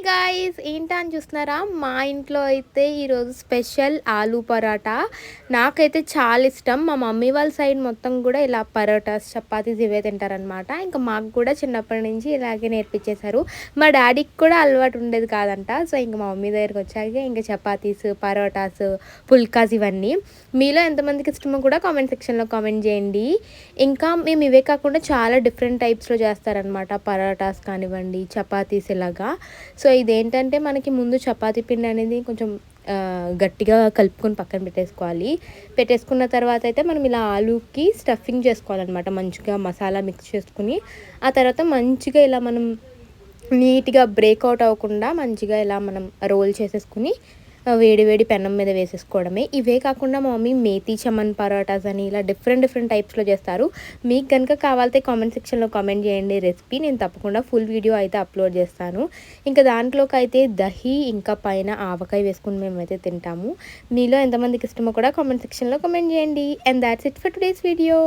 Guys ఏంటా అని చూస్తున్నారా? మా ఇంట్లో అయితే ఈరోజు స్పెషల్ ఆలూ పరాటా. నాకైతే చాలా ఇష్టం. మా మమ్మీ వాళ్ళ సైడ్ మొత్తం కూడా ఇలా పరోటాస్, చపాతీస్ ఇవే తింటారనమాట. ఇంకా మాకు కూడా చిన్నప్పటి నుంచి ఇలాగే నేర్పించేశారు. మా డాడీకి కూడా అలవాటు ఉండేది కాదంట. సో ఇంక మా మమ్మీ దగ్గరికి వచ్చాక ఇంకా చపాతీస్, పరోటాస్, పుల్కాస్ ఇవన్నీ. మీలో ఎంతమందికి ఇష్టమో కూడా కామెంట్ సెక్షన్లో కామెంట్ చేయండి. ఇంకా మేము ఇవే కాకుండా చాలా డిఫరెంట్ టైప్స్లో చేస్తారనమాట. పరోటాస్ కానివ్వండి, చపాతీస్ ఇలాగా. సో ఇదేంటంటే మనకి ముందు చపాతీ పిండి అనేది కొంచెం గట్టిగా కలుపుకొని పక్కన పెట్టేసుకున్న తర్వాత అయితే మనం ఇలా ఆలూకి స్టఫింగ్ చేసుకోవాలన్నమాట. మంచిగా మసాలా మిక్స్ చేసుకుని ఆ తర్వాత మంచిగా ఇలా మనం నీట్గా బ్రేక్అవుట్ అవ్వకుండా మంచిగా ఇలా మనం రోల్ చేసేసుకుని వేడి వేడి పెనం మీద వేసేసుకోవడమే. ఇవే కాకుండా మా మమ్మీ మేతి చమన్ పరోటాస్ అని ఇలా డిఫరెంట్ టైప్స్లో చేస్తారు. మీకు కనుక కావాలితే కామెంట్ సెక్షన్లో కామెంట్ చేయండి రెసిపీ. నేను తప్పకుండా ఫుల్ వీడియో అయితే అప్లోడ్ చేస్తాను. ఇంకా దాంట్లోకి అయితే దహి ఇంకా పైన ఆవకాయ వేసుకుని మేమైతే తింటాము. మీలో ఎంతమందికి ఇష్టమో కూడా కామెంట్ సెక్షన్లో కామెంట్ చేయండి. And that's it for today's video.